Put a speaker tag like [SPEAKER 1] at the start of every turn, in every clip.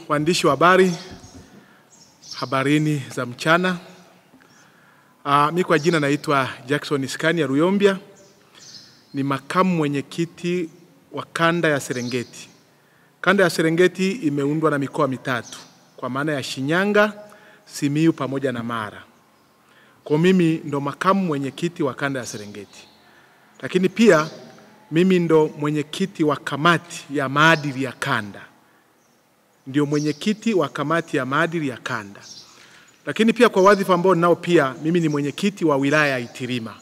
[SPEAKER 1] waandishi wa habarini za mchana. Mimi kwa jina naitwa Jackson Iskania Ruyombia, ni makamu mwenyekiti wa kanda ya Serengeti. Kanda ya Serengeti imeundwa na mikoa mitatu, kwa maana ya Shinyanga, Simiyu pamoja na Mara. Kwa mimi ndo makamu mwenyekiti wa kanda ya Serengeti. Lakini pia mimi ndo mwenyekiti wa kamati ya maadili ya kanda. Ndio mwenyekiti wa kamati ya maadili ya kanda. Lakini pia kwa wadhifa ambao nao pia mimi ni mwenyekiti wa wilaya ya Itilima.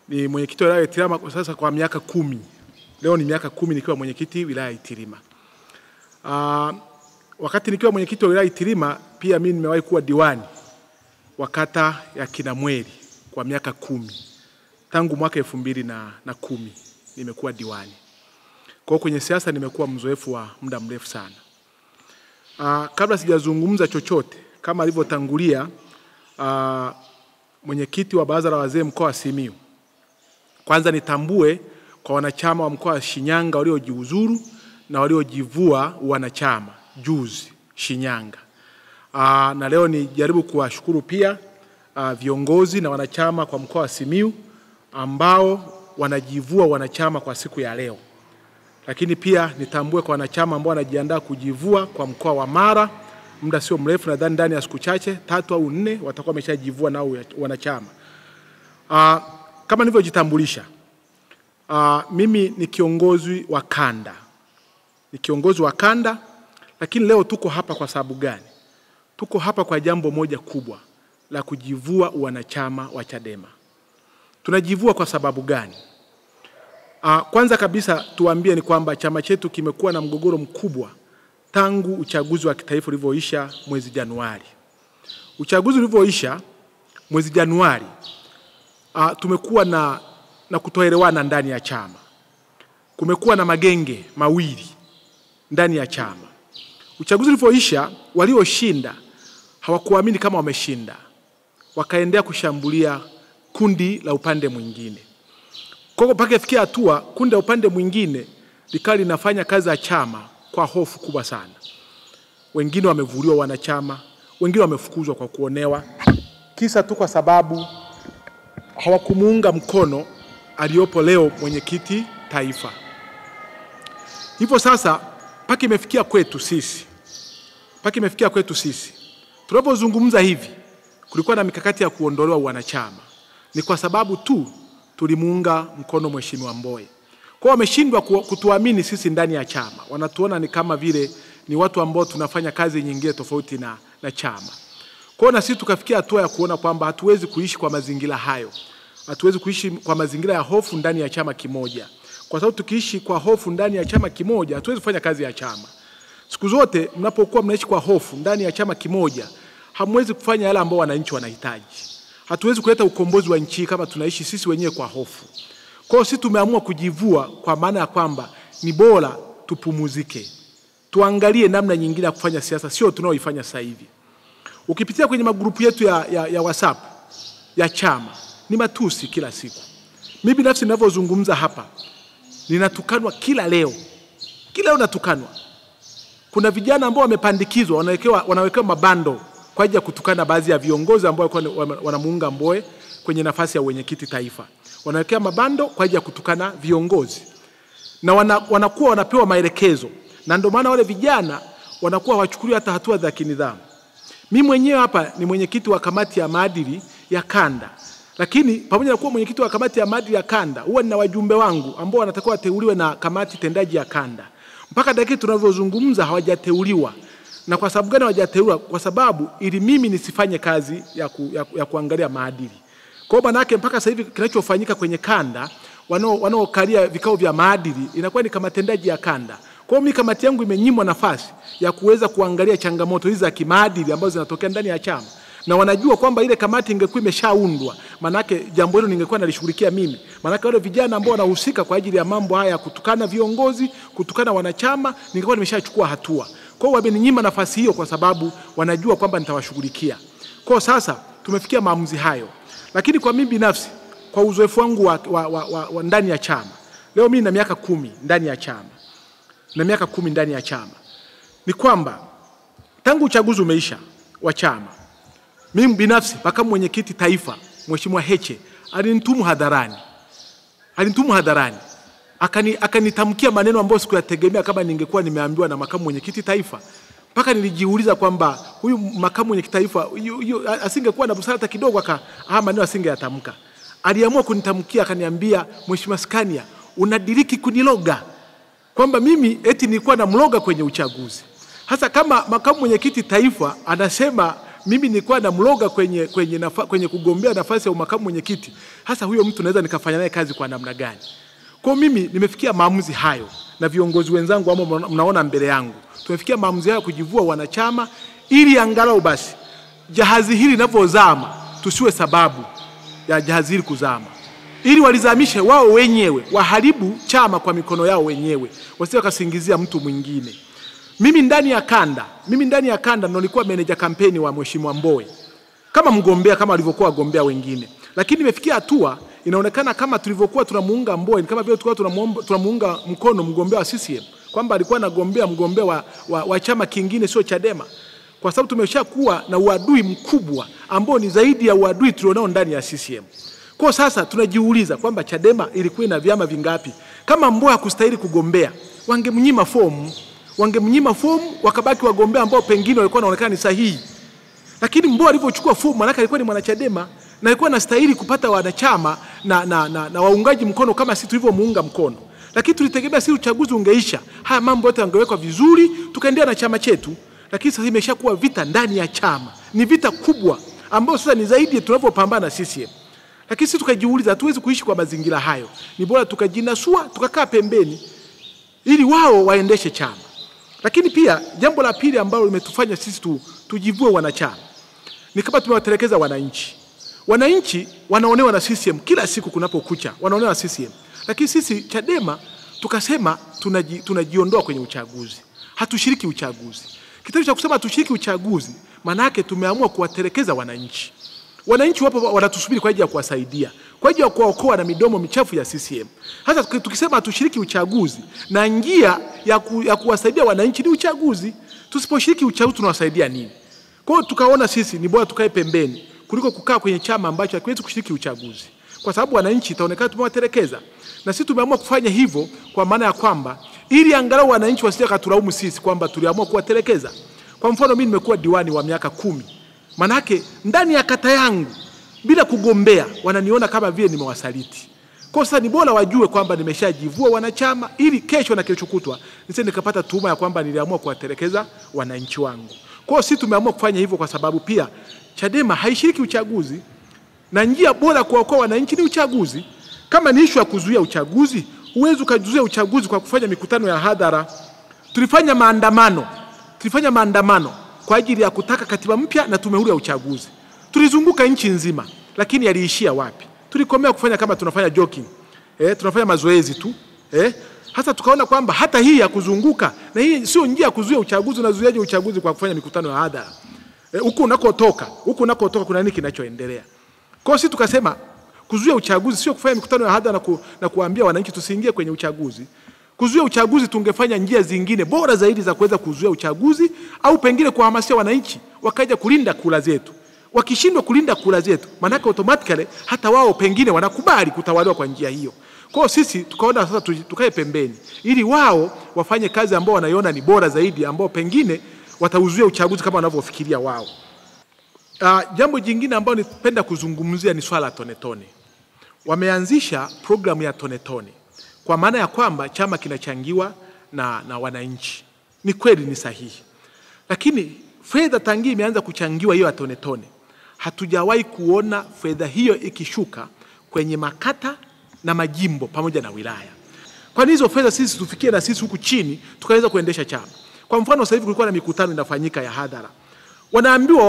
[SPEAKER 1] Ni mwenyekiti wa wilaya ya Itilima kwa sasa kwa miaka 10. Leo ni miaka 10 nikiwa mwenyekiti wilaya ya Itilima. Wakati nikiwa mwenyekiti wa wilaya ya Itilima pia mimi nimewahi kuwa diwani wa kata ya Kinamweli kwa miaka 10. Tangu mwaka 2010 nimekuwa diwani. Kwa kwenye siasa nimekuwa mzoefu wa muda mrefu sana. Kabla sijazungumza chochote, kama alivyotangulia mwenyekiti wa baraza la wazee mkoa wa Simiyu, kwanza nitambue kwa wanachama wa mkoa wa Shinyanga waliojiuzuru na waliojivua wanachama juzi Shinyanga. Na leo nijaribu kuwashukuru pia viongozi na wanachama kwa mkoa wa Simiyu ambao wanajivua wanachama kwa siku ya leo. Lakini pia nitambue kwa wanachama ambao wanajiandaa kujivua kwa mkoa wa Mara, muda sio mrefu, nadhani ndani ya siku chache 3 au 4 watakuwa wameshajivua nao wanachama. Kama nilivyojitambulisha, mimi ni kiongozi wa kanda. Ni kiongozi wa kanda, lakini leo tuko hapa kwa sababu gani? Tuko hapa kwa jambo moja kubwa la kujivua wanachama wa Chadema. Tunajivua kwa sababu gani? Kwanza kabisa tuambie ni kwamba chama chetu kimekuwa na mgogoro mkubwa tangu uchaguzi wa kitaifa ulivyoisha mwezi Januari. Uchaguzi ulivyoisha mwezi Januari, tumekuwa na kutoelewana ndani ya chama. Kumekuwa na magenge mawili ndani ya chama. Uchaguzi ulivyoisha, walioshinda hawakuamini kama wameshinda, wakaendelea kushambulia kundi la upande mwingine. Kwa mpaka ifikia hatua kundi la upande mwingine likali linafanya kazi ya chama kwa hofu kubwa sana. Wengine wamevuliwa wanachama, wengine wamefukuzwa kwa kuonewa, kisa tu kwa sababu hawakumuunga mkono aliyopo leo mwenyekiti taifa. Hivyo sasa mpaka imefikia kwetu sisi. Tunapozungumza hivi, kulikuwa na mikakati ya kuondolewa wanachama. Ni kwa sababu tu tulimuunga mkono Mheshimiwa Mbowe. Kwa wameshindwa kutuamini sisi ndani ya chama. Wanatuona ni kama vile ni watu ambao tunafanya kazi nyingine tofauti na chama. Kwa na sisi tukafikia hatua ya kuona kwamba hatuwezi kuishi kwa mazingira hayo. Hatuwezi kuishi kwa mazingira ya hofu ndani ya chama kimoja. Kwa sababu tukiishi kwa hofu ndani ya chama kimoja, hatuwezi kufanya kazi ya chama. Siku zote mnapokuwa mnaishi kwa hofu ndani ya chama kimoja, hamwezi kufanya yale ambao wananchi wanahitaji. Hatuwezi kuleta ukombozi wa nchi kama tunaishi sisi wenyewe kwa hofu. Kwa hiyo sisi tumeamua kujivua kwa maana ya kwamba ni bora tupumuzike. Tuangalie namna nyingine ya kufanya siasa, sio tunaoifanya sasa hivi. Ukipitia kwenye magrupu yetu ya WhatsApp ya chama, ni matusi kila siku. Mimi binafsi ninavyozungumza hapa, ninatukanwa kila leo. Kila leo natukanwa. Kuna vijana ambao wamepandikizwa, wanawekewa mabando kwa ajili ya kutukana baadhi ya viongozi ambao wanamuunga Mbowe kwenye nafasi ya mwenyekiti taifa. Wanawekea mabando kwa ajili ya kutukana viongozi. Na wanakuwa wanapewa maelekezo. Na ndio maana wale vijana wanakuwa hawachukuliwi hata hatua za kinidhamu. Mimi mwenyewe hapa ni mwenyekiti wa kamati ya maadili ya kanda. Lakini pamoja na kuwa mwenyekiti wa kamati ya maadili ya kanda, huwa nina wajumbe wangu ambao wanatakiwa wateuliwe na kamati tendaji ya kanda. Mpaka dakika tunavyozungumza hawajateuliwa. Na kwa sababu gani hawajateuliwa? Kwa sababu ili mimi nisifanye kazi ya kuangalia maadili. Kwa maana yake mpaka sasa hivi kinachofanyika kwenye kanda, wanaokalia vikao vya maadili inakuwa ni kama tendaji ya kanda. Kwa mimi kamati yangu imenyimwa nafasi ya kuweza kuangalia changamoto hizi za kimaadili ambazo zinatokea ndani ya chama. Na wanajua kwamba ile kamati ingekuwa imeshaundwa, maana yake jambo hilo ningekuwa nalishughulikia mimi. Maana yake wale vijana ambao wanahusika kwa ajili ya mambo haya kutukana viongozi, kutukana wanachama, ningekuwa nimeshachukua hatua. Kwa hiyo wameninyima nafasi hiyo kwa sababu wanajua kwamba nitawashughulikia. Kwa sasa tumefikia maamuzi hayo. Lakini kwa mimi binafsi, kwa uzoefu wangu wa ndani ya chama, leo mimi na miaka 10 ndani ya chama. Na miaka 10 ndani ya chama. Ni kwamba tangu uchaguzi umeisha wa chama, mimi binafsi makamu mwenyekiti taifa Mheshimiwa Heche alinitumu hadharani akanitamkia maneno ambayo sikuyategemea kama ningekuwa nimeambiwa na makamu mwenyekiti taifa. Mpaka nilijiuliza kwamba huyu makamu mwenyekiti taifa asingekuwa na busara hata kidogo maneno asingeyatamka. Aliamua kunitamkia, akaniambia, Mheshimiwa Scania, unadiriki kuniloga kwamba mimi eti nilikuwa na mloga kwenye uchaguzi. Hasa kama makamu mwenyekiti taifa anasema mimi nilikuwa na mloga kwenye kugombea nafasi ya makamu mwenyekiti, hasa huyo mtu naweza nikafanya naye kazi kwa namna gani? Kwa mimi nimefikia maamuzi hayo, na viongozi wenzangu ambao mnaona mbele yangu tumefikia maamuzi hayo kujivua wanachama, ili angalau basi jahazi hili linapozama tusiwe sababu ya jahazi hili kuzama, ili walizamishe wao wenyewe, waharibu chama kwa mikono yao wenyewe, wasije wakasingizia mtu mwingine. Mimi ndani ya kanda nilikuwa meneja kampeni wa Mheshimiwa Mbowe kama mgombea, kama walivyokuwa wagombea wengine, lakini nimefikia hatua inaonekana kama tulivyokuwa tunamuunga Mbowe kama vile tulikuwa tunamuunga mkono mgombea wa CCM, kwamba alikuwa anagombea mgombea wa chama kingine sio Chadema, kwa sababu tumeshakuwa na uadui mkubwa ambao ni zaidi ya uadui tulionao ndani ya CCM. Kwa sasa tunajiuliza kwamba Chadema ilikuwa ina vyama vingapi? Kama Mbowe hakustahili kugombea, wangemnyima fomu wakabaki wagombea ambao pengine walikuwa wanaonekana ni sahihi. Lakini Mbowe alivyochukua fomu, maana alikuwa ni mwanachadema na alikuwa anastahili kupata wanachama na waungaji mkono kama sisi tulivyomuunga mkono. Lakini tulitegemea sisi uchaguzi ungeisha, haya mambo yote yangewekwa vizuri, tukaendelea na chama chetu. Lakini sasa imeshakuwa vita ndani ya chama. Ni vita kubwa ambayo sasa ni zaidi tunavyopambana na CCM. Lakini sisi tukajiuliza, hatuwezi kuishi kwa mazingira hayo. Ni bora tukajinasua, tukakaa pembeni ili wao waendeshe chama. Lakini pia jambo la pili ambalo limetufanya sisi tujivue wanachama ni kama tumewatelekeza wananchi. Wananchi wanaonewa na CCM kila siku kunapokucha, wanaonewa na CCM. Lakini sisi Chadema tukasema tunajiondoa kwenye uchaguzi. Hatushiriki uchaguzi. Kitendo cha kusema hatushiriki uchaguzi, maana yake tumeamua kuwatelekeza wananchi. Wananchi wapo wanatusubiri kwa ajili ya kuwasaidia, kwa ajili ya kuwaokoa na midomo michafu ya CCM. Hata tukisema hatushiriki uchaguzi, na njia ya kuwasaidia wananchi ni uchaguzi. Tusiposhiriki uchaguzi tunawasaidia nini? Kwa hiyo tukaona sisi ni bora tukae pembeni kuliko kukaa kwenye chama ambacho hakiwezi kushiriki uchaguzi, kwa sababu wananchi itaonekana tumewatelekeza. Na sisi tumeamua kufanya hivyo kwa maana ya kwamba ili angalau wananchi wasije katulaumu sisi kwamba tuliamua kuwatelekeza. Kwa mfano mimi nimekuwa diwani wa miaka 10. Manake ndani ya kata yangu bila kugombea wananiona kama vile nimewasaliti. Kwa sasa ni bora wajue kwamba nimeshajivua wanachama, ili kesho na kesho kutwa nisije nikapata tuhuma ya kwamba niliamua kuwatelekeza wananchi wangu. Kwa sisi tumeamua kufanya hivyo kwa sababu pia Chadema haishiriki uchaguzi, na njia bora kuokoa wananchi ni uchaguzi. Kama ni issue ya kuzuia uchaguzi, huwezi kuzuia uchaguzi kwa kufanya mikutano ya hadhara. Tulifanya maandamano kwa ajili ya kutaka katiba mpya na tume huru ya uchaguzi. Tulizunguka nchi nzima, lakini yaliishia wapi? Tulikomea kufanya kama tunafanya jogging. Tunafanya mazoezi tu. Hata tukaona kwamba hata hii ya kuzunguka na hii sio njia ya kuzuia uchaguzi. Unazuiaje uchaguzi kwa kufanya mikutano ya hadhara? Huko unakotoka kuna nini kinachoendelea? Kwa sisi tukasema kuzuia uchaguzi sio kufanya mikutano ya hadhara na kuambia wananchi tusiingie kwenye uchaguzi. Kuzuia uchaguzi tungefanya njia zingine bora zaidi za kuweza kuzuia uchaguzi, au pengine kuhamasisha wananchi wakaja kulinda kura zetu. Wakishindwa kulinda kura zetu, maana automatically hata wao pengine wanakubali kutawaliwa kwa njia hiyo. Kwa hiyo sisi tukaona sasa tukae pembeni ili wao wafanye kazi ambao wanaiona ni bora zaidi, ambao pengine watauzuia uchaguzi kama wanavyofikiria wao. Jambo jingine ambalo nipenda kuzungumzia ni swala tone. Wameanzisha programu ya tone. Kwa maana ya kwamba chama kinachangiwa na wananchi. Ni kweli, ni sahihi. Lakini fedha tangia imeanza kuchangiwa hiyo ya tone, hatujawahi kuona fedha hiyo ikishuka kwenye makata na majimbo pamoja na wilaya. Kwa nini hizo fedha sisi tufikie na sisi huku chini tukaweza kuendesha chama? Kwa mfano sasa hivi kulikuwa na mikutano inafanyika ya hadhara. Wanaambiwa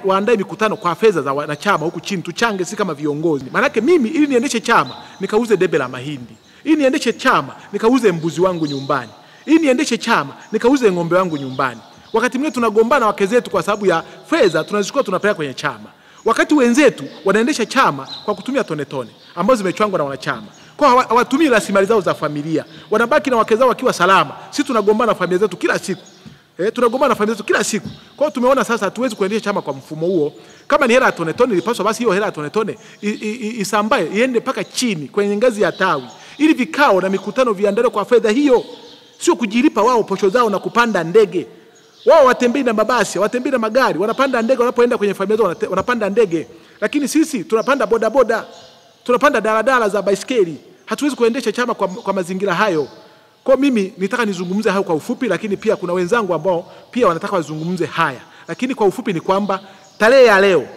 [SPEAKER 1] waandae mikutano kwa fedha za wanachama huku chini, tuchange si kama viongozi. Maana yake mimi ili niendeshe chama nikauze debe la mahindi. Ili niendeshe chama nikauze mbuzi wangu nyumbani. Ili niendeshe chama nikauze ng'ombe wangu nyumbani. Wakati mwingine tunagombana wake zetu kwa sababu ya fedha tunazishukua tunapeleka kwenye chama. Wakati wenzetu wanaendesha chama kwa kutumia tone ambazo zimechwangwa na wanachama. Kwa hawatumii rasilimali zao za familia. Wanabaki na wake zao wakiwa salama. Sisi tunagombana na familia zetu kila siku. Tunagombana na familia zetu kila siku. Kwa hiyo tumeona sasa hatuwezi kuendesha chama kwa mfumo huo. Kama ni hela ya tone tone, ilipaswa basi hiyo hela ya tone tone isambae iende mpaka chini kwenye ngazi ya tawi, ili vikao na mikutano viandaliwe kwa fedha hiyo, sio kujilipa wao posho zao na kupanda ndege. Wao watembei na mabasi, watembei na magari, wanapanda ndege wanapoenda kwenye familia zao, wanapanda ndege. Lakini sisi tunapanda bodaboda, tunapanda daladala za baiskeli. Hatuwezi kuendesha chama kwa mazingira hayo. Kwa mimi nitaka nizungumze hayo kwa ufupi, lakini pia kuna wenzangu ambao pia wanataka wazungumze haya. Lakini kwa ufupi ni kwamba tarehe ya leo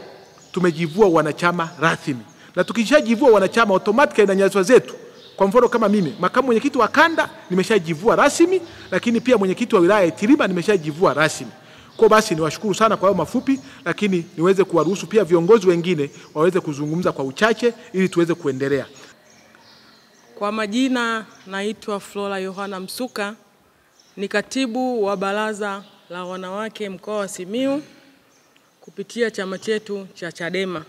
[SPEAKER 1] tumejivua wanachama rasmi. Na tukishajivua wanachama automatically na nyadhifa zetu. Kwa mfano kama mimi, makamu mwenyekiti wa kanda nimeshajivua rasmi, lakini pia mwenyekiti wa wilaya ya Itilima nimeshajivua rasmi. Kwa basi niwashukuru sana kwa hayo mafupi, lakini niweze kuwaruhusu pia viongozi wengine waweze kuzungumza kwa uchache ili tuweze kuendelea.
[SPEAKER 2] Kwa majina naitwa Flora Yohana Msuka, ni katibu wa baraza la wanawake mkoa wa Simiyu kupitia chama chetu cha Chadema.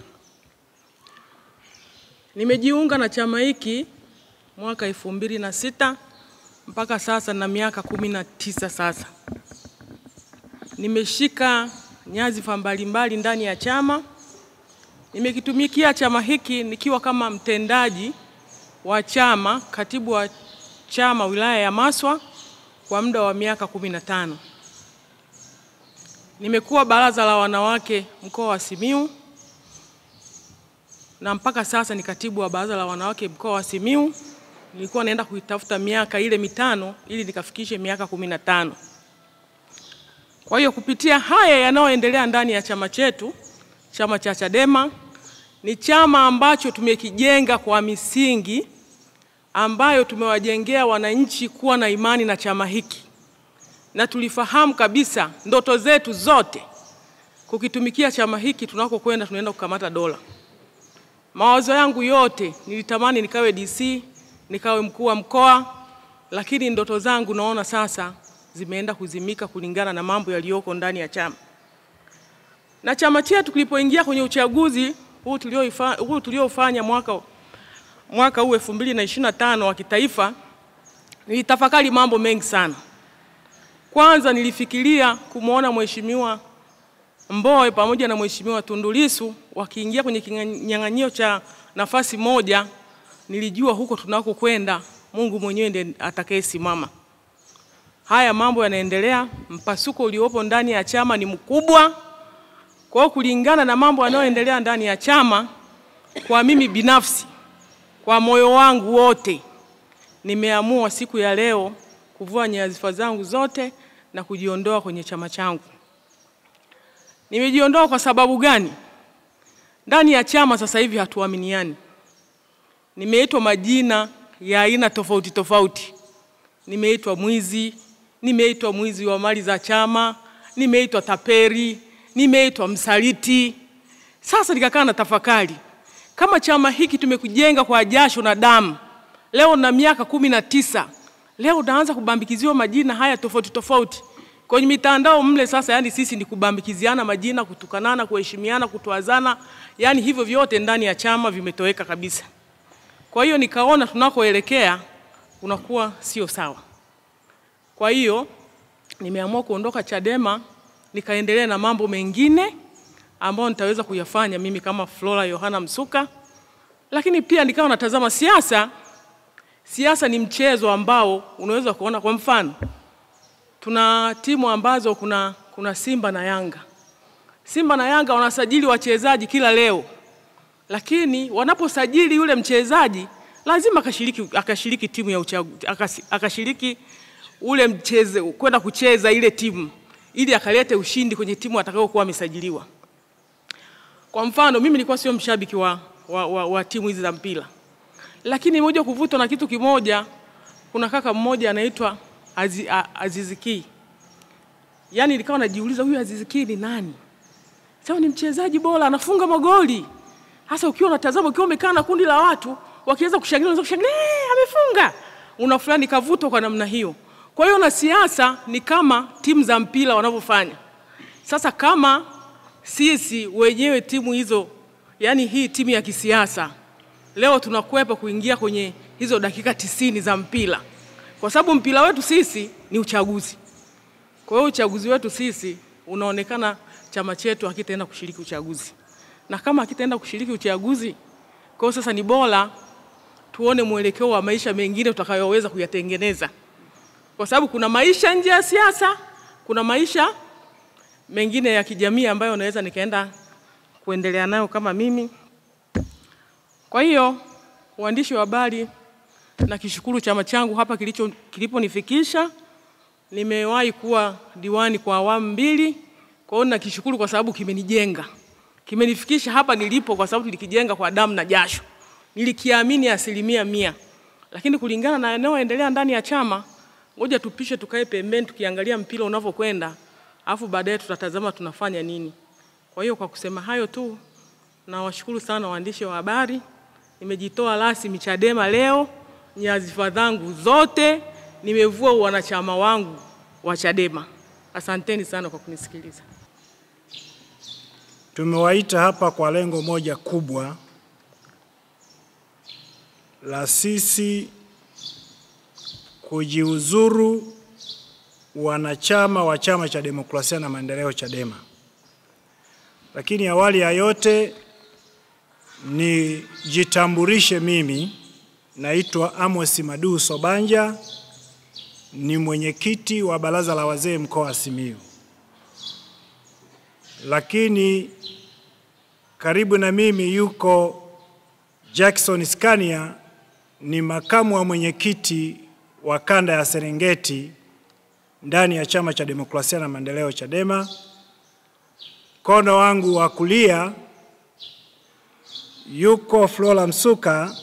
[SPEAKER 2] Nimejiunga na chama hiki mwaka 2006 mpaka sasa na miaka 19 sasa. Nimeshika nyadhifa mbalimbali ndani ya chama. Nimekitumikia chama hiki nikiwa kama mtendaji wa chama, katibu wa chama wilaya ya Maswa kwa muda wa miaka 15. Nimekuwa baraza la wanawake mkoa wa Simiyu na mpaka sasa ni katibu wa baraza la wanawake mkoa wa Simiyu. Nilikuwa naenda kuitafuta miaka ile 5 ili nikafikishe miaka 15. Kwa hiyo kupitia haya yanayoendelea ndani ya chama chetu, chama cha Chadema ni chama ambacho tumekijenga kwa misingi ambayo tumewajengea wananchi kuwa na imani na chama hiki. Na tulifahamu kabisa ndoto zetu zote kukitumikia chama hiki tunakokwenda tunaenda kukamata dola. Mawazo yangu yote nilitamani nikawe DC, nikawe mkuu wa mkoa, lakini ndoto zangu naona sasa zimeenda kuzimika kulingana na mambo yaliyoko ndani ya chama. Na chama chetu kilipoingia kwenye uchaguzi huu tuliofanya mwaka huu 2025 wa kitaifa, nilitafakari mambo mengi sana. Kwanza nilifikiria kumuona Mheshimiwa Mbowe pamoja na Mheshimiwa Tundu Lissu wakiingia kwenye kinyang'anyiro cha nafasi moja. Nilijua huko tunakokwenda Mungu mwenyewe ndiye atakayesimama. Haya mambo yanaendelea, mpasuko uliopo ndani ya chama ni mkubwa. Kwa hiyo kulingana na mambo yanayoendelea ndani ya chama, kwa mimi binafsi, kwa moyo wangu wote, nimeamua siku ya leo kuvua nyadhifa zangu zote na kujiondoa kwenye chama changu. Nimejiondoa kwa sababu gani? Ndani ya chama sasa hivi hatuaminiani. Nimeitwa majina ya aina tofauti tofauti. Nimeitwa mwizi, nimeitwa mwizi wa mali za chama, nimeitwa taperi, nimeitwa msaliti. Sasa nikakaa na tafakari, kama chama hiki tumekujenga kwa jasho na damu, leo na miaka 19, leo naanza kubambikiziwa majina haya tofauti tofauti kwenye mitandao mle. Sasa yani sisi ni kubambikiziana majina, kutukanana, kuheshimiana, kutoazana, yani hivyo vyote ndani ya chama vimetoweka kabisa. Kwa hiyo nikaona tunakoelekea unakuwa sio sawa. Kwa hiyo nimeamua kuondoka Chadema, nikaendelea na mambo mengine ambayo nitaweza kuyafanya mimi kama Flora Yohana Msuka. Lakini pia nikawa natazama siasa. Siasa ni mchezo ambao unaweza kuona, kwa mfano tuna timu ambazo kuna Simba na Yanga. Simba na Yanga wanasajili wachezaji kila leo. Lakini wanaposajili yule mchezaji lazima akashiriki timu ya uchaguzi, akashiriki ule mchezo kwenda kucheza ile timu ili akalete ushindi kwenye timu atakayokuwa amesajiliwa. Kwa mfano mimi nilikuwa sio mshabiki wa timu hizi za mpira. Lakini moja kuvutwa na kitu kimoja, kuna kaka mmoja anaitwa Aziz Ki. Yaani nilikuwa najiuliza huyu Aziz Ki ni nani? Sawa, ni mchezaji bora, anafunga magoli. Hasa ukiwa unatazama, ukiwa umekaa na kundi la watu wakianza kushangilia, unaanza kushangilia, amefunga. Una fulani kavutwa kwa namna hiyo. Kwa hiyo na siasa ni kama timu za mpira wanavyofanya. Sasa kama sisi wenyewe timu hizo, yani hii timu ya kisiasa, leo tunakwepa kuingia kwenye hizo dakika 90 za mpira. Kwa sababu mpira wetu sisi ni uchaguzi. Kwa hiyo uchaguzi wetu sisi unaonekana chama chetu hakitaenda kushiriki uchaguzi. Na kama hakitaenda kushiriki uchaguzi, kwa sasa ni bora tuone mwelekeo wa maisha mengine tutakayoweza kuyatengeneza. Kwa sababu kuna maisha nje ya siasa, kuna maisha mengine ya kijamii ambayo naweza nikaenda kuendelea nayo kama mimi. Kwa hiyo waandishi wa habari, na kishukuru chama changu hapa kiliponifikisha. Nimewahi kuwa diwani kwa awamu 2. Kwa hiyo nakishukuru kwa sababu kimenijenga. Kimenifikisha hapa nilipo kwa sababu nilikijenga kwa damu na jasho. Nilikiamini 100%. Lakini kulingana na yanayoendelea ndani ya chama, ngoja tupishe tukae pembeni tukiangalia mpira unavyokwenda, alafu baadaye tutatazama tunafanya nini. Kwa hiyo kwa kusema hayo tu, na washukuru sana waandishi wa habari. Nimejitoa rasmi Chadema leo, nyadhifa zangu zote nimevua wanachama wangu wa Chadema. Asanteni sana kwa kunisikiliza.
[SPEAKER 3] Tumewaita hapa kwa lengo moja kubwa la sisi kujiuzuru wanachama wa Chama cha Demokrasia na Maendeleo Chadema. Lakini awali ya yote nijitambulishe mimi, naitwa Amos Maduhu Sobanja, ni mwenyekiti wa Baraza la Wazee mkoa wa Simiyu. Lakini karibu na mimi yuko Jackson Scania, ni makamu wa mwenyekiti wa kanda ya Serengeti ndani ya Chama cha Demokrasia na Maendeleo Chadema. Mkono wangu wa kulia yuko Flora Msuka,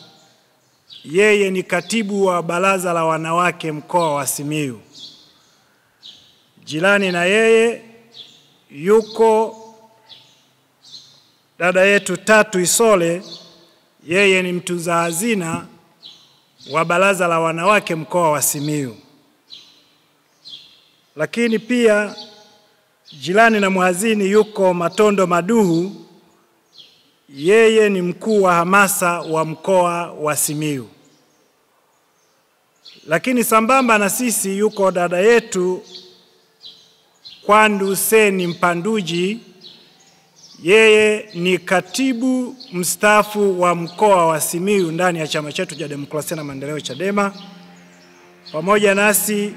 [SPEAKER 3] yeye ni katibu wa Baraza la Wanawake mkoa wa Simiyu. Jirani na yeye yuko dada yetu Tatu Isole, yeye ni mtunza hazina wa Baraza la Wanawake mkoa wa Simiyu. Lakini pia jirani na mhazini yuko Matondo Maduhu, yeye ni mkuu wa hamasa wa mkoa wa Simiyu. Lakini sambamba na sisi yuko dada yetu Kwandu Seni Mpanduji, yeye ni katibu mstaafu wa mkoa wa Simiyu ndani ya chama chetu cha Demokrasia na Maendeleo Chadema. Pamoja nasi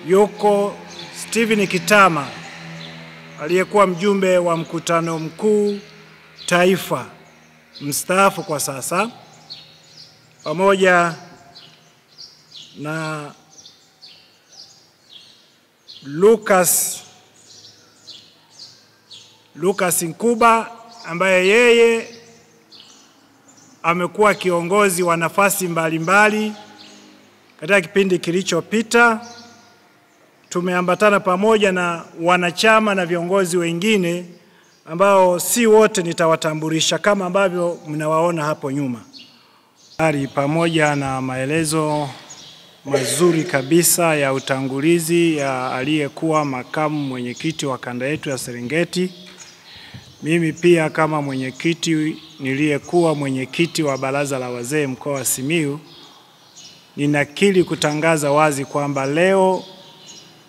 [SPEAKER 3] yuko Steven Kitama, aliyekuwa mjumbe wa mkutano mkuu taifa, mstaafu kwa sasa, pamoja na Lucas Nkuba ambaye yeye amekuwa kiongozi wa nafasi mbalimbali katika kipindi kilichopita. Tumeambatana pamoja na wanachama na viongozi wengine ambao si wote nitawatambulisha kama ambavyo mnawaona hapo nyuma. Pamoja na maelezo mazuri kabisa ya utangulizi ya aliyekuwa makamu mwenyekiti wa kanda yetu ya Serengeti, mimi pia kama mwenyekiti niliyekuwa mwenyekiti wa Baraza la Wazee mkoa wa Simiyu, ninakiri kutangaza wazi kwamba leo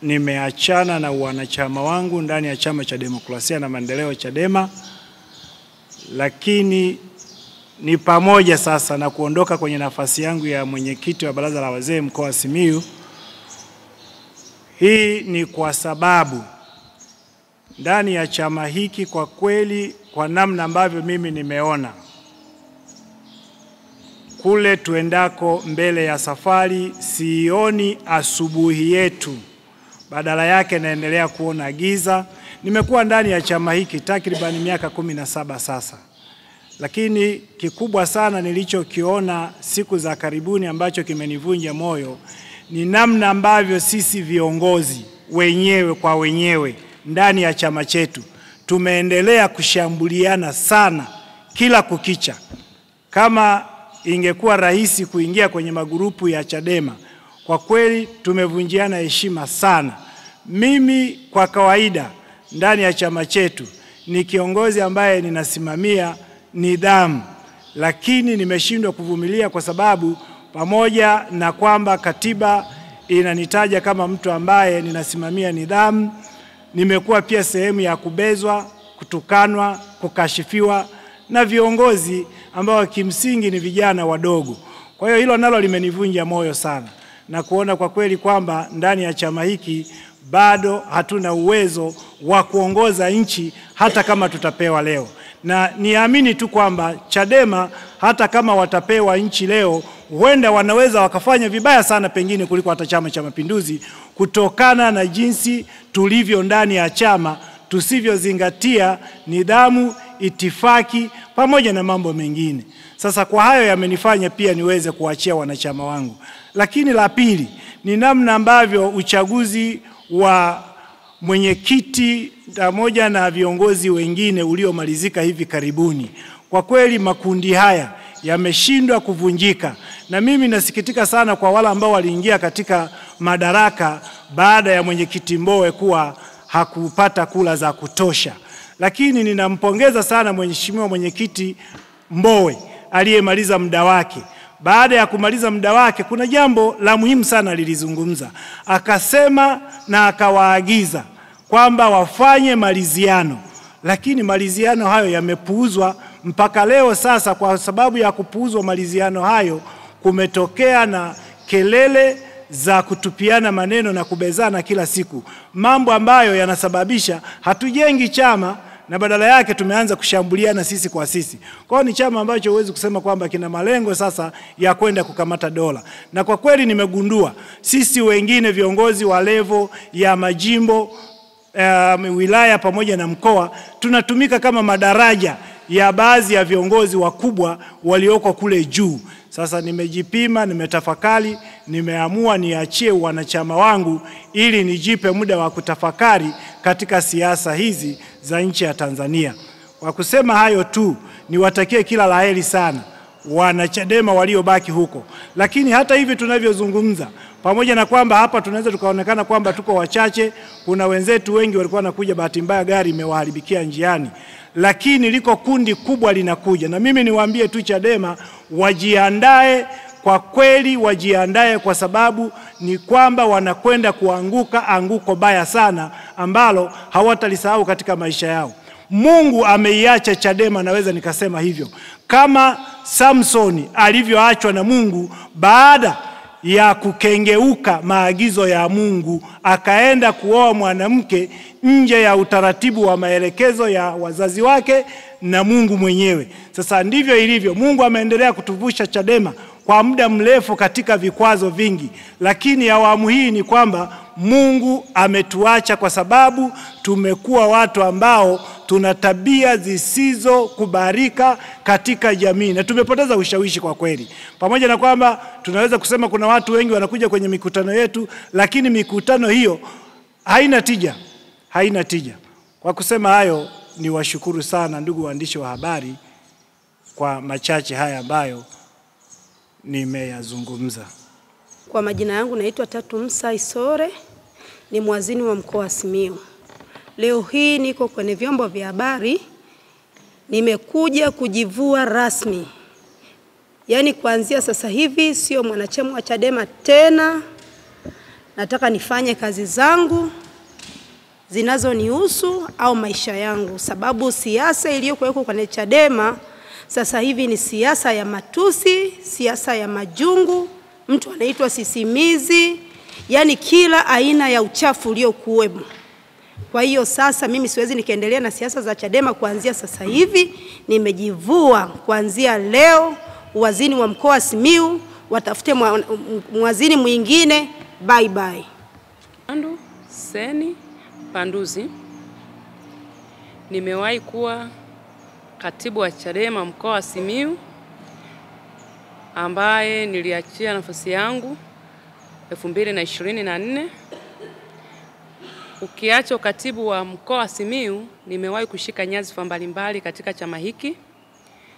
[SPEAKER 3] nimeachana na wanachama wangu ndani ya Chama cha Demokrasia na Maendeleo Chadema, lakini ni pamoja sasa na kuondoka kwenye nafasi yangu ya mwenyekiti wa Baraza la Wazee mkoa wa Simiyu. Hii ni kwa sababu ndani ya chama hiki kwa kweli, kwa namna ambavyo mimi nimeona kule tuendako mbele ya safari, sioni asubuhi yetu, badala yake naendelea kuona giza. Nimekuwa ndani ya chama hiki takriban miaka 17 sasa, lakini kikubwa sana nilichokiona siku za karibuni ambacho kimenivunja moyo ni namna ambavyo sisi viongozi wenyewe kwa wenyewe ndani ya chama chetu tumeendelea kushambuliana sana kila kukicha. Kama ingekuwa rahisi kuingia kwenye magurupu ya Chadema, kwa kweli tumevunjiana heshima sana. Mimi kwa kawaida ndani ya chama chetu ni kiongozi ambaye ninasimamia nidhamu, lakini nimeshindwa kuvumilia kwa sababu pamoja na kwamba katiba inanitaja kama mtu ambaye ninasimamia nidhamu. Nimekuwa pia sehemu ya kubezwa, kutukanwa, kukashifiwa na viongozi ambao kimsingi ni vijana wadogo. Kwa hiyo hilo nalo limenivunja moyo sana, na kuona kwa kweli kwamba ndani ya chama hiki bado hatuna uwezo wa kuongoza nchi hata kama tutapewa leo. Na niamini tu kwamba Chadema hata kama watapewa nchi leo, huenda wanaweza wakafanya vibaya sana pengine kuliko hata Chama cha Mapinduzi, kutokana na jinsi tulivyo ndani ya chama, tusivyozingatia nidhamu, itifaki pamoja na mambo mengine. Sasa kwa hayo yamenifanya pia niweze kuachia wanachama wangu. Lakini la pili ni namna ambavyo uchaguzi wa mwenyekiti pamoja na viongozi wengine uliomalizika hivi karibuni. Kwa kweli makundi haya yameshindwa kuvunjika, na mimi nasikitika sana kwa wale ambao waliingia katika madaraka baada ya mwenyekiti Mbowe kuwa hakupata kula za kutosha. Lakini ninampongeza sana mheshimiwa mwenyekiti Mbowe aliyemaliza muda wake. Baada ya kumaliza muda wake, kuna jambo la muhimu sana lilizungumza. Akasema na akawaagiza kwamba wafanye maliziano, lakini maliziano hayo yamepuuzwa mpaka leo. Sasa kwa sababu ya kupuuzwa maliziano hayo, kumetokea na kelele za kutupiana maneno na kubezana kila siku, mambo ambayo yanasababisha hatujengi chama na badala yake tumeanza kushambuliana sisi kwa sisi. Kwa hiyo ni chama ambacho huwezi kusema kwamba kina malengo sasa ya kwenda kukamata dola. Na kwa kweli nimegundua sisi wengine viongozi wa level ya majimbo, wilaya pamoja na mkoa, tunatumika kama madaraja ya baadhi ya viongozi wakubwa walioko kule juu. Sasa nimejipima, nimetafakari, nimeamua niachie wanachama wangu ili nijipe muda wa kutafakari katika siasa hizi za nchi ya Tanzania. Kwa kusema hayo tu, niwatakie kila laheri sana wanachadema waliobaki huko. Lakini hata hivi tunavyozungumza, pamoja na kwamba hapa tunaweza tukaonekana kwamba tuko wachache, kuna wenzetu wengi walikuwa wanakuja, bahati mbaya gari imewaharibikia njiani, lakini liko kundi kubwa linakuja. Na mimi niwaambie tu Chadema wajiandae, kwa kweli wajiandae, kwa sababu ni kwamba wanakwenda kuanguka anguko baya sana ambalo hawatalisahau katika maisha yao. Mungu ameiacha Chadema, naweza nikasema hivyo, kama Samsoni alivyoachwa na Mungu baada ya kukengeuka maagizo ya Mungu, akaenda kuoa mwanamke nje ya utaratibu wa maelekezo ya wazazi wake na Mungu mwenyewe. Sasa ndivyo ilivyo. Mungu ameendelea kutuvusha Chadema kwa muda mrefu katika vikwazo vingi, lakini awamu hii ni kwamba Mungu ametuacha kwa sababu tumekuwa watu ambao tuna tabia zisizo kubarika katika jamii na tumepoteza ushawishi kwa kweli. Pamoja na kwamba tunaweza kusema kuna watu wengi wanakuja kwenye mikutano yetu, lakini mikutano hiyo haina tija, haina tija. Kwa kusema hayo, ni washukuru sana ndugu waandishi wa habari kwa machache haya ambayo nimeyazungumza.
[SPEAKER 4] Kwa majina yangu naitwa Tatu Musa Isore, ni mwazini wa mkoa wa Simiyu. Leo hii niko kwenye vyombo vya habari, nimekuja kujivua rasmi. Yaani kuanzia sasa hivi sio mwanachama wa Chadema tena. Nataka nifanye kazi zangu zinazonihusu au maisha yangu, sababu siasa iliyokuweko kwenye Chadema sasa hivi ni siasa ya matusi, siasa ya majungu, mtu anaitwa sisimizi, yani kila aina ya uchafu uliokuwemo. Kwa hiyo sasa mimi siwezi nikaendelea na siasa za Chadema kuanzia sasa hivi. Nimejivua kuanzia leo uwazini wa mkoa wa Simiyu, watafute mwazini mwingine. Bye bye.
[SPEAKER 5] Andu Seni Panduzi, nimewahi kuwa katibu wa Chadema mkoa wa Simiyu, ambaye niliachia nafasi yangu 2024. Ukiacha ukatibu wa mkoa wa Simiyu, nimewahi kushika nyadhifa mbalimbali katika chama hiki.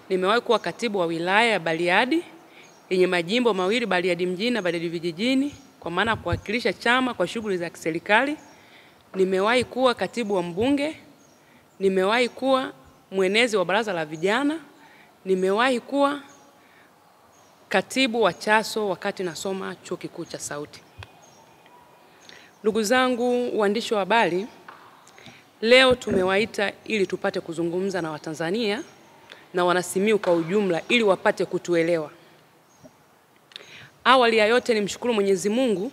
[SPEAKER 5] Nimewahi kuwa katibu wa wilaya ya Bariadi yenye majimbo mawili, Bariadi mjini na Bariadi vijijini, kwa maana kuwakilisha chama kwa shughuli za kiserikali. Nimewahi kuwa katibu wa mbunge, nimewahi kuwa mwenezi wa baraza la vijana, nimewahi kuwa katibu wa Chaso wakati nasoma chuo kikuu cha Sauti. Ndugu zangu waandishi wa habari, leo tumewaita ili tupate kuzungumza na Watanzania na Wanasimiyu kwa ujumla ili wapate kutuelewa. Awali ya yote nimshukuru Mwenyezi Mungu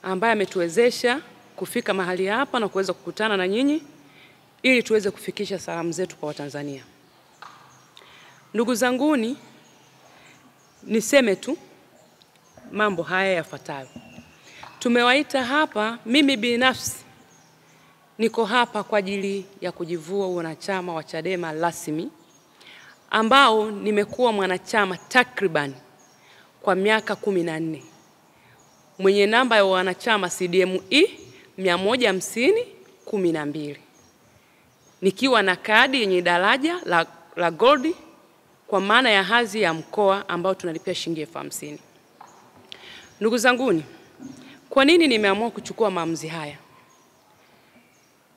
[SPEAKER 5] ambaye ametuwezesha kufika mahali hapa na kuweza kukutana na nyinyi ili tuweze kufikisha salamu zetu kwa Watanzania. Ndugu zanguni, niseme tu mambo haya yafuatayo. Tumewaita hapa, mimi binafsi niko hapa kwa ajili ya kujivua wanachama wa Chadema rasmi ambao nimekuwa mwanachama takriban kwa miaka 14. Mwenye namba ya wanachama CDME 150-12. Nikiwa na kadi yenye daraja la gold kwa maana ya hadhi ya mkoa ambao tunalipia shilingi 50,000. Ndugu zanguni, kwa nini nimeamua kuchukua maamuzi haya?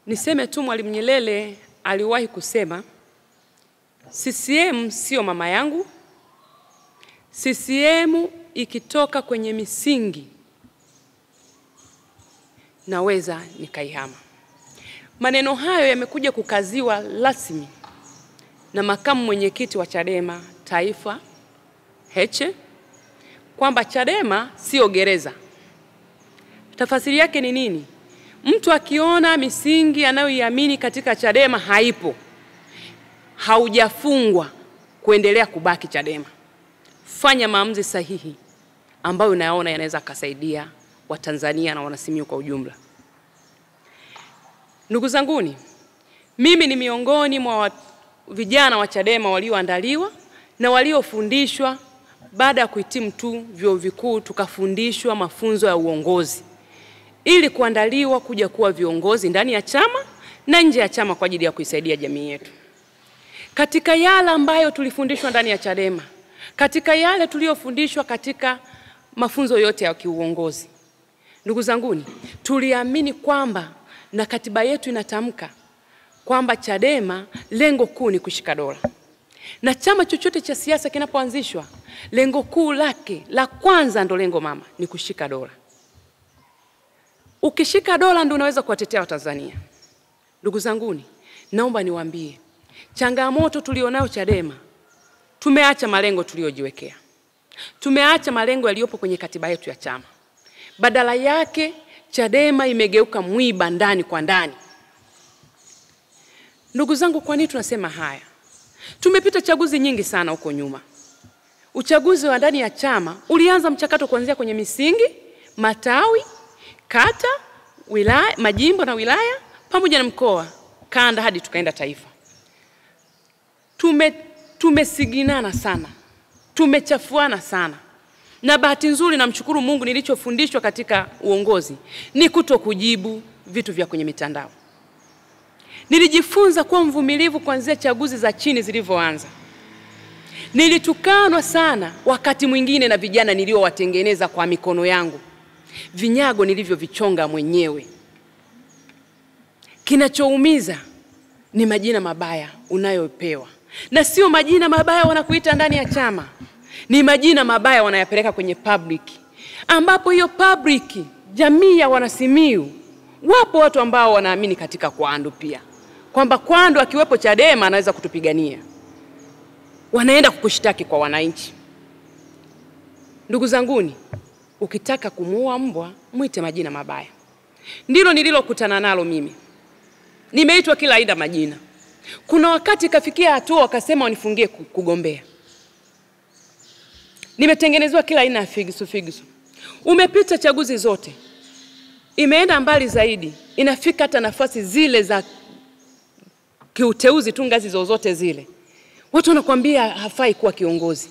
[SPEAKER 5] Niseme tu Mwalimu Nyerere aliwahi kusema, CCM sio mama yangu. CCM ikitoka kwenye misingi naweza nikaihama. Maneno hayo yamekuja kukaziwa rasmi na makamu mwenyekiti wa Chadema Taifa Heche kwamba Chadema sio gereza. Tafasiri yake ni nini? Mtu akiona misingi anayoiamini katika Chadema haipo, haujafungwa kuendelea kubaki Chadema. Fanya maamuzi sahihi ambayo unaona yanaweza kusaidia Watanzania na Wanasimiyu kwa ujumla. Ndugu zanguni, mimi ni miongoni mwa vijana wa Chadema walioandaliwa na waliofundishwa baada ya kuhitimu tu vyuo vikuu, tukafundishwa mafunzo ya uongozi ili kuandaliwa kuja kuwa viongozi ndani ya chama na nje ya chama kwa ajili ya kuisaidia jamii yetu. Katika yale ambayo tulifundishwa ndani ya Chadema, katika yale tuliyofundishwa katika mafunzo yote ya kiuongozi, ndugu zanguni, tuliamini kwamba na katiba yetu inatamka kwamba Chadema lengo kuu ni kushika dola. Na chama chochote cha siasa kinapoanzishwa, lengo kuu lake la kwanza ndo lengo mama ni kushika dola. Ukishika dola ndo unaweza kuwatetea Watanzania. Ndugu zanguni, naomba niwaambie, changamoto tulionayo Chadema, tumeacha malengo tuliojiwekea. Tumeacha malengo yaliyopo kwenye katiba yetu ya chama. Badala yake Chadema imegeuka mwiba ndani kwa ndani. Ndugu zangu, kwa nini tunasema haya? Tumepita chaguzi nyingi sana huko nyuma. Uchaguzi wa ndani ya chama ulianza mchakato kuanzia kwenye misingi, matawi, kata, wilaya, majimbo na wilaya pamoja na mkoa, kanda hadi tukaenda taifa. Tumesiginana sana. Tumechafuana sana. Na bahati nzuri namshukuru Mungu nilichofundishwa katika uongozi ni kutokujibu vitu vya kwenye mitandao. Nilijifunza kuwa mvumilivu kuanzia chaguzi za chini zilivyoanza. Nilitukanwa sana wakati mwingine na vijana niliowatengeneza kwa mikono yangu. Vinyago nilivyovichonga mwenyewe. Kinachoumiza ni majina mabaya unayopewa. Na sio majina mabaya wanakuita ndani ya chama. Ni majina mabaya wanayapeleka kwenye public. Ambapo hiyo public, jamii ya Wanasimiyu, wapo watu ambao wanaamini katika Kwandu pia. Kwamba Kwandu akiwepo Chadema anaweza kutupigania. Wanaenda kukushtaki kwa wananchi. Ndugu zanguni, ukitaka kumuua mbwa, muite majina mabaya. Ndilo nililokutana nalo mimi. Nimeitwa kila aina majina. Kuna wakati kafikia hatua wakasema wanifungie kugombea. Nimetengenezwa kila aina ya figisu. Umepita chaguzi zote. Imeenda mbali zaidi. Inafika hata nafasi zile za kiuteuzi tu, ngazi zozote zile. Watu wanakuambia hafai kuwa kiongozi.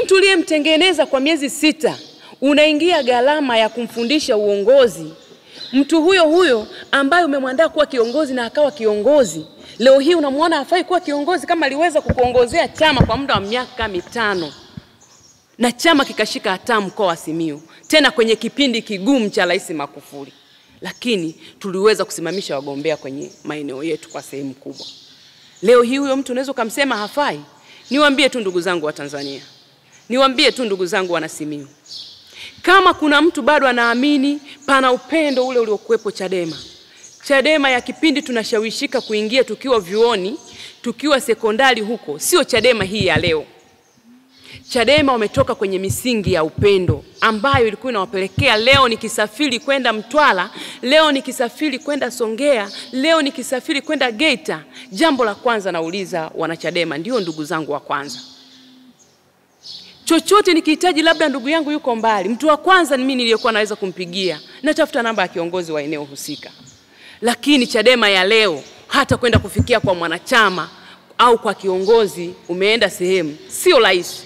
[SPEAKER 5] Mtu uliyemtengeneza kwa miezi 6, unaingia gharama ya kumfundisha uongozi. Mtu huyo ambaye umemwandaa kuwa kiongozi na akawa kiongozi, leo hii unamwona hafai kuwa kiongozi kama aliweza kukuongozea chama kwa muda wa miaka 5. Na chama kikashika hatamu mkoa wa Simiyu, tena kwenye kipindi kigumu cha Rais Magufuli. Lakini tuliweza kusimamisha wagombea kwenye maeneo yetu kwa sehemu kubwa. Leo hii huyo mtu unaweza kumsema hafai? Niwaambie tu ndugu zangu wa Tanzania. Niwaambie tu ndugu zangu Wanasimiyu. Kama kuna mtu bado anaamini pana upendo ule uliokuwepo Chadema. Chadema ya kipindi tunashawishika kuingia tukiwa vyuoni, tukiwa sekondari huko, sio Chadema hii ya leo. Chadema wametoka kwenye misingi ya upendo ambayo ilikuwa inawapelekea leo nikisafiri kwenda Mtwara, leo nikisafiri kwenda Songea, leo nikisafiri kwenda Geita, jambo la kwanza nauliza wanachadema, ndio ndugu zangu wa kwanza. Chochote nikihitaji, labda ndugu yangu yuko mbali, mtu wa kwanza ni mimi niliyekuwa naweza kumpigia, natafuta namba ya kiongozi wa eneo husika. Lakini Chadema ya leo, hata kwenda kufikia kwa mwanachama au kwa kiongozi umeenda sehemu, sio rahisi.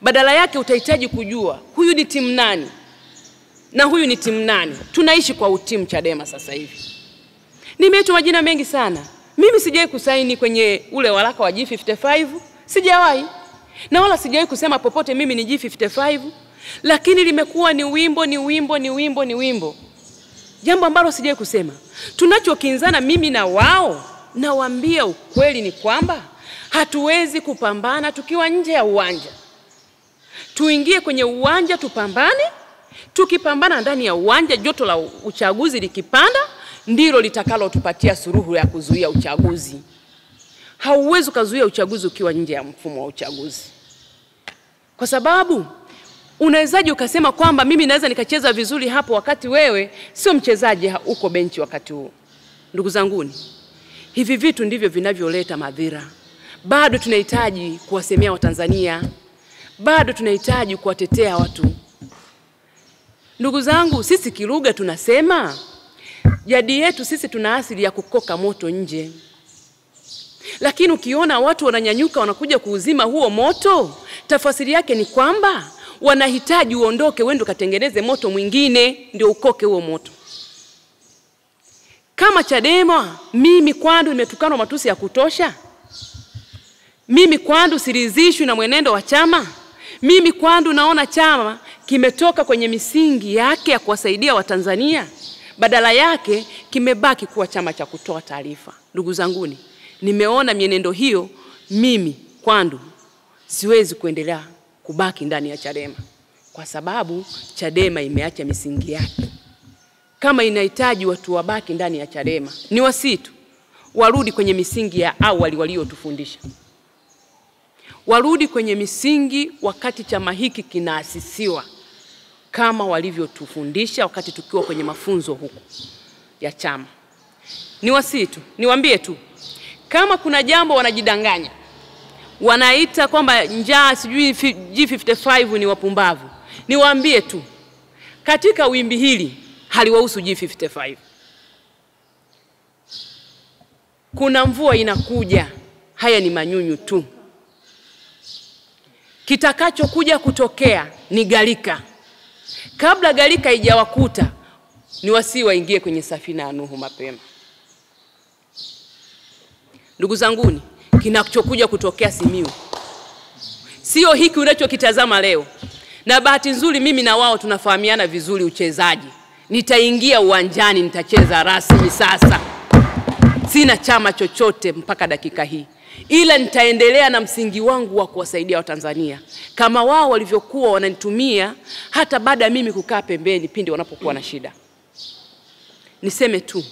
[SPEAKER 5] Badala yake utahitaji kujua huyu ni timu nani na huyu ni timu nani. Tunaishi kwa utimu Chadema sasa hivi. Nimeitwa majina mengi sana. Mimi sijawahi kusaini kwenye ule waraka wa G55, sijawahi. Na wala sijawahi kusema popote mimi ni G55, lakini limekuwa ni wimbo. Jambo ambalo sijawahi kusema. Tunachokinzana mimi na wao, nawaambia ukweli ni kwamba hatuwezi kupambana tukiwa nje ya uwanja. Tuingie kwenye uwanja tupambane. Tukipambana ndani ya uwanja, joto la uchaguzi likipanda, ndilo litakalo tupatia suluhu ya kuzuia uchaguzi. Hauwezi kuzuia uchaguzi ukiwa nje ya mfumo wa uchaguzi. Kwa sababu unawezaje ukasema kwamba mimi naweza nikacheza vizuri hapo wakati wewe sio mchezaji uko benchi wakati huo? Ndugu zanguni, hivi vitu ndivyo vinavyoleta madhira. Bado tunahitaji kuwasemea Watanzania. Bado tunahitaji kuwatetea watu. Ndugu zangu, sisi Kilugha tunasema jadi yetu sisi tuna asili ya kukoka moto nje. Lakini ukiona watu wananyanyuka wanakuja kuuzima huo moto, tafasiri yake ni kwamba wanahitaji uondoke uende katengeneze moto mwingine ndio ukoke huo moto. Kama Chadema, mimi kwandu nimetukanwa matusi ya kutosha. Mimi kwandu siridhishwi na mwenendo wa chama. Mimi kwandu naona chama kimetoka kwenye misingi yake ya kuwasaidia Watanzania. Badala yake kimebaki kuwa chama cha kutoa taarifa. Ndugu zanguni, nimeona mienendo hiyo, mimi kwandu siwezi kuendelea kubaki ndani ya Chadema. Kwa sababu Chadema imeacha misingi yake. Kama inahitaji watu wabaki ndani ya Chadema, ni wasitu warudi kwenye misingi ya awali waliotufundisha. Warudi kwenye misingi wakati chama hiki kinaasisiwa, kama walivyotufundisha wakati tukiwa kwenye mafunzo huko ya chama. Ni wasitu, niwaambie tu, kama kuna jambo wanajidanganya, wanaita kwamba njaa sijui G55 ni wapumbavu, niwaambie tu, katika wimbi hili haliwahusu G55. Kuna mvua inakuja, haya ni manyunyu tu. Kitakacho kuja kutokea ni gharika. Kabla gharika haijawakuta, ni wasi waingie kwenye safina ya Nuhu mapema. Ndugu zanguni, kinachokuja kutokea Simiyu sio hiki unachokitazama leo. Na bahati nzuri mimi na wao tunafahamiana vizuri uchezaji. Nitaingia uwanjani, nitacheza rasmi sasa. Sina chama chochote mpaka dakika hii, ila nitaendelea na msingi wangu wa kuwasaidia Watanzania kama wao walivyokuwa wananitumia hata baada ya mimi kukaa pembeni pindi wanapokuwa na shida. Niseme tu,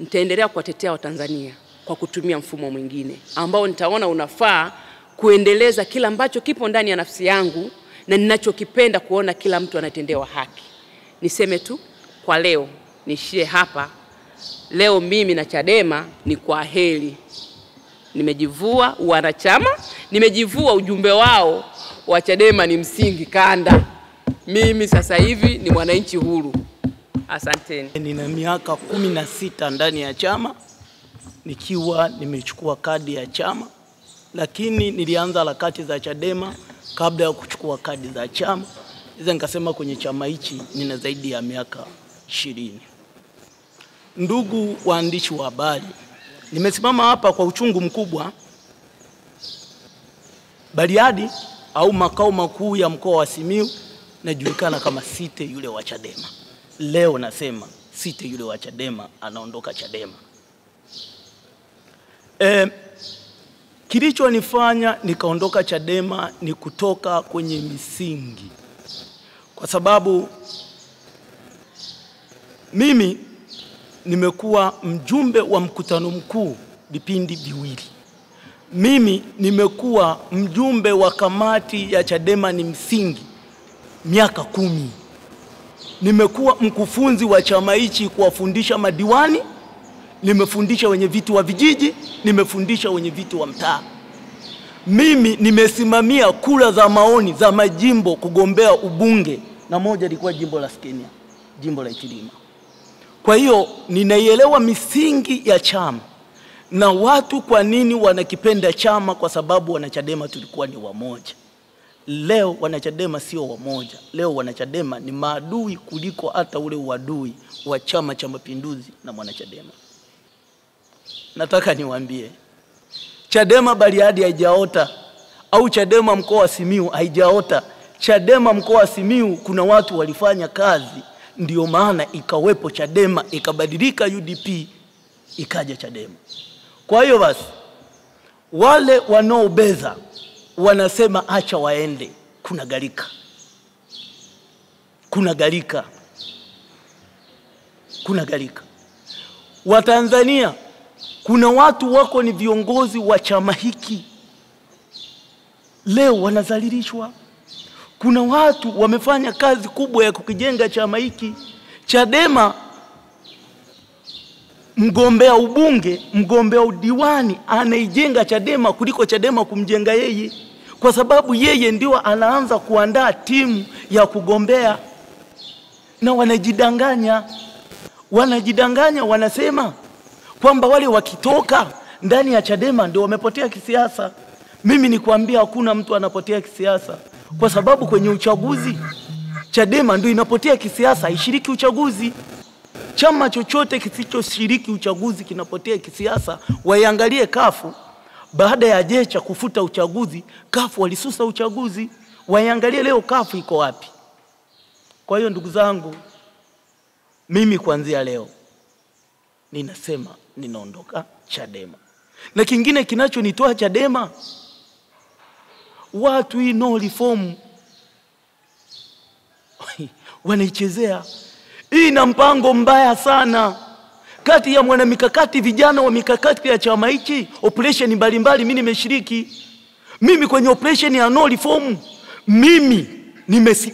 [SPEAKER 5] nitaendelea kuwatetea Watanzania kwa kutumia mfumo mwingine ambao nitaona unafaa kuendeleza kila ambacho kipo ndani ya nafsi yangu na ninachokipenda kuona kila mtu anatendewa haki. Niseme tu kwa leo, nishie hapa. Leo mimi na Chadema ni kwa heri. Nimejivua wanachama, nimejivua ujumbe wao wa Chadema ni msingi kanda. Mimi sasa hivi ni mwananchi huru. Asanteni.
[SPEAKER 6] Nina miaka 16 ndani ya chama, nikiwa nimechukua kadi ya chama, lakini nilianza harakati za Chadema kabla ya kuchukua kadi za chama. Hizo nikasema kwenye chama hichi nina zaidi ya miaka 20. Ndugu waandishi wa habari, nimesimama hapa kwa uchungu mkubwa. Bariadi au makao makuu ya mkoa wa Simiyu najulikana kama site yule wa Chadema. Leo nasema site yule wa Chadema anaondoka Chadema. Kilichonifanya nikaondoka Chadema ni kutoka kwenye misingi. Kwa sababu Mimi nimekuwa mjumbe wa mkutano mkuu vipindi viwili. Mimi nimekuwa mjumbe wa kamati ya Chadema ni msingi miaka 10. Nimekuwa mkufunzi wa chama hichi kuwafundisha madiwani, nimefundisha wenye viti wa vijiji, nimefundisha wenye viti wa mtaa. Mimi nimesimamia kura za maoni za majimbo kugombea ubunge, na moja ilikuwa jimbo la Skenia, jimbo la Itilima. Kwa hiyo ninaielewa misingi ya chama na watu kwa nini wanakipenda chama, kwa sababu wanachadema tulikuwa ni wamoja. Leo wanachadema sio wamoja. Leo wanachadema ni maadui kuliko hata ule uadui wa Chama cha Mapinduzi na mwanachadema. Nataka niwaambie, Chadema Bariadi haijaota, au Chadema mkoa wa Simiyu haijaota. Chadema mkoa wa Simiyu kuna watu walifanya kazi, ndio maana ikawepo Chadema, ikabadilika UDP, ikaja Chadema. Kwa hiyo basi, wale wanaobeza wanasema acha waende, kuna galika. Kuna galika. Kuna galika. Watanzania, kuna watu wako ni viongozi wa chama hiki, leo wanadhalilishwa. Kuna watu wamefanya kazi kubwa ya kukijenga chama hiki. Chadema, mgombea ubunge, mgombea udiwani anaijenga Chadema kuliko Chadema kumjenga yeye, kwa sababu yeye ndio anaanza kuandaa timu ya kugombea. Na wanajidanganya, wanasema kwamba wale wakitoka ndani ya Chadema ndio wamepotea kisiasa. Mimi nikwambia hakuna mtu anapotea kisiasa, kwa sababu kwenye uchaguzi Chadema ndio inapotea kisiasa, ishiriki uchaguzi. Chama chochote kisichoshiriki uchaguzi kinapotea kisiasa. Waiangalie kafu, baada ya Jecha kufuta uchaguzi, kafu walisusa uchaguzi. Waiangalie leo kafu iko wapi. Kwa hiyo ndugu zangu, mimi kuanzia leo ninasema ninaondoka Chadema. Na kingine kinachonitoa Chadema, watu hii no reform wanaichezea. Hii na mpango mbaya sana kati ya mwanamikakati, vijana wa mikakati ya chama hichi, operation mbalimbali mimi nimeshiriki. Mimi kwenye operation ya no reform, mimi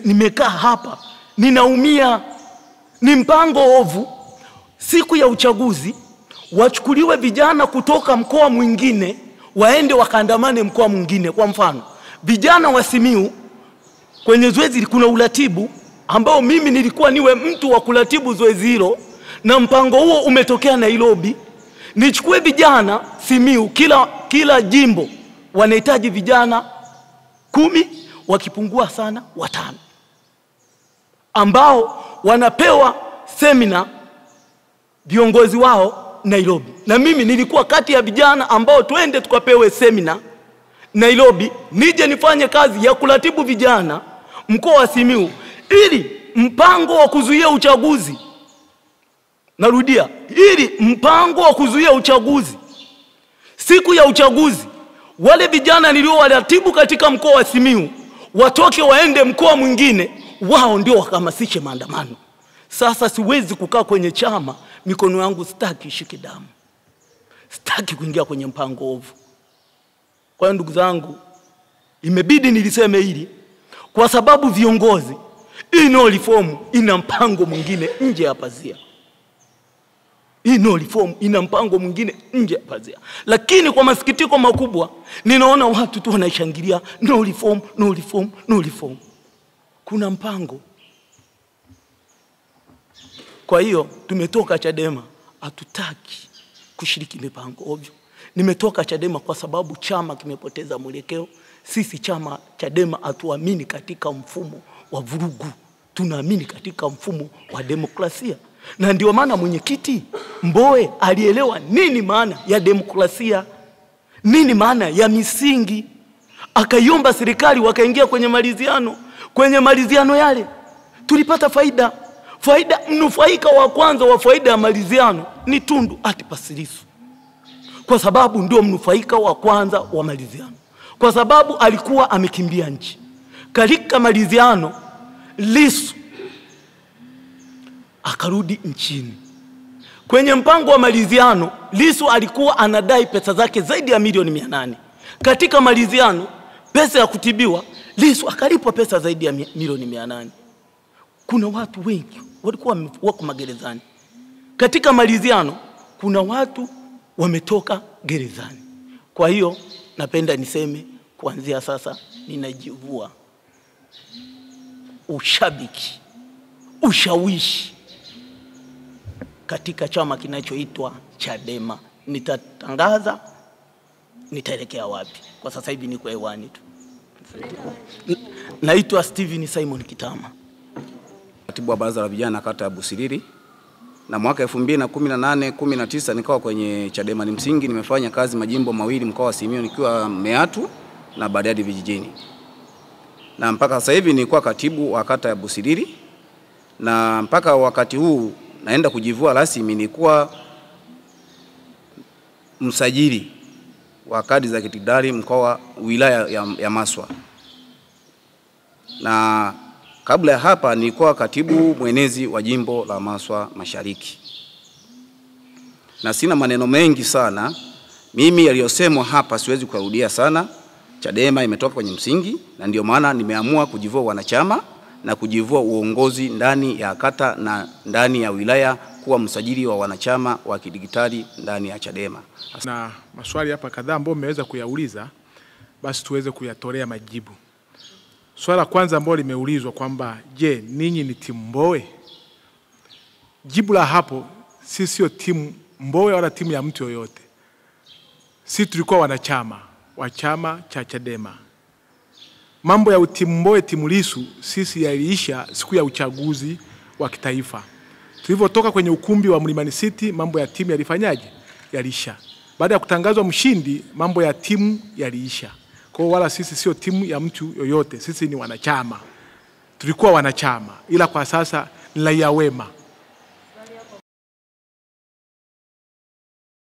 [SPEAKER 6] nimekaa hapa ninaumia. Ni mpango ovu. Siku ya uchaguzi wachukuliwe vijana kutoka mkoa mwingine waende wakaandamane mkoa mwingine. Kwa mfano, vijana wa Simiyu kwenye zoezi kuna uratibu ambao mimi nilikuwa niwe mtu wa kuratibu zoezi hilo, na mpango huo umetokea Nairobi. Nichukue vijana Simiyu, kila jimbo wanahitaji vijana 10, wakipungua sana 5, ambao wanapewa semina viongozi wao Nairobi. Na mimi nilikuwa kati ya vijana ambao twende tukapewe semina Nairobi, nije nifanye kazi ya kuratibu vijana mkoa wa Simiyu, ili mpango wa kuzuia uchaguzi, narudia, ili mpango wa kuzuia uchaguzi, siku ya uchaguzi wale vijana niliowaratibu katika mkoa wa Simiyu watoke waende mkoa mwingine, wao ndio wakahamasishe maandamano. Sasa siwezi kukaa kwenye chama mikono yangu sitaki ishike damu. Sitaki kuingia kwenye mpango ovu. Kwa hiyo ndugu zangu, imebidi niliseme hili kwa sababu viongozi, hii no reform ina mpango mwingine nje ya pazia. Hii no reform ina mpango mwingine nje ya pazia. Lakini kwa masikitiko makubwa, ninaona watu tu wanashangilia no reform, no reform, no reform. Kuna mpango. Kwa hiyo tumetoka Chadema, hatutaki kushiriki mipango ovyo. Nimetoka Chadema kwa sababu chama kimepoteza mwelekeo. Sisi chama Chadema hatuamini katika mfumo wa vurugu, tunaamini katika mfumo wa demokrasia. Na ndio maana mwenyekiti Mbowe alielewa nini maana ya demokrasia, nini maana ya misingi, akaiomba serikali, wakaingia kwenye maliziano. Kwenye maliziano yale tulipata faida. Mnufaika wa kwanza wa faida ya maliziano ni Tundu Antipas Lissu, kwa sababu ndio mnufaika wa kwanza wa maliziano, kwa sababu alikuwa amekimbia nchi. Katika maliziano Lissu akarudi nchini. Kwenye mpango wa maridhiano, Lissu alikuwa anadai pesa zake zaidi ya milioni 800. Katika maridhiano, pesa ya kutibiwa, Lissu akalipwa pesa zaidi ya milioni 800. Kuna watu wengi walikuwa wako magerezani. Katika maridhiano, kuna watu wametoka gerezani. Kwa hiyo, napenda niseme kuanzia sasa ninajivua ushabiki, ushawishi katika chama kinachoitwa Chadema. Nitatangaza nitaelekea wapi. Kwa sasa hivi niko hewani tu. Naitwa Steven Simon Kitama,
[SPEAKER 7] katibu wa baraza la vijana kata ya Busiriri, na mwaka 2018-19 nikawa kwenye Chadema ni msingi. Nimefanya kazi majimbo mawili mkoa wa Simiyu nikiwa Meatu na Bariadi vijijini, na mpaka sasa hivi nilikuwa katibu wa kata ya Busiriri, na mpaka wakati huu naenda kujivua rasmi nilikuwa msajili wa kadi za kitidari mkoa wilaya ya Maswa, na kabla ya hapa nilikuwa katibu mwenezi wa jimbo la Maswa Mashariki. Na sina maneno mengi sana, mimi yaliyosemwa hapa siwezi kurudia sana. Chadema imetoka kwenye msingi, na ndio maana nimeamua kujivua wanachama na kujivua uongozi ndani ya kata na ndani ya wilaya, kuwa msajili wa wanachama wa kidigitali ndani ya Chadema.
[SPEAKER 1] Na maswali hapa kadhaa ambayo mmeweza kuyauliza, basi tuweze kuyatolea majibu. Swala la kwanza ambalo limeulizwa kwamba je, ninyi ni timu Mbowe? Jibu la hapo, sisi sio timu Mbowe wala timu ya mtu yoyote. Sisi tulikuwa wanachama wa chama cha Chadema. Mambo ya utimu Mbowe timu Lissu sisi yaliisha siku ya uchaguzi wa kitaifa. Tulivyotoka kwenye ukumbi wa Mlimani City, mambo ya timu yalifanyaje? Yaliisha. Baada ya kutangazwa mshindi, mambo ya timu yaliisha. Kwa wala sisi sio timu ya mtu yoyote, sisi ni wanachama. Tulikuwa wanachama, ila kwa sasa ni raia wema.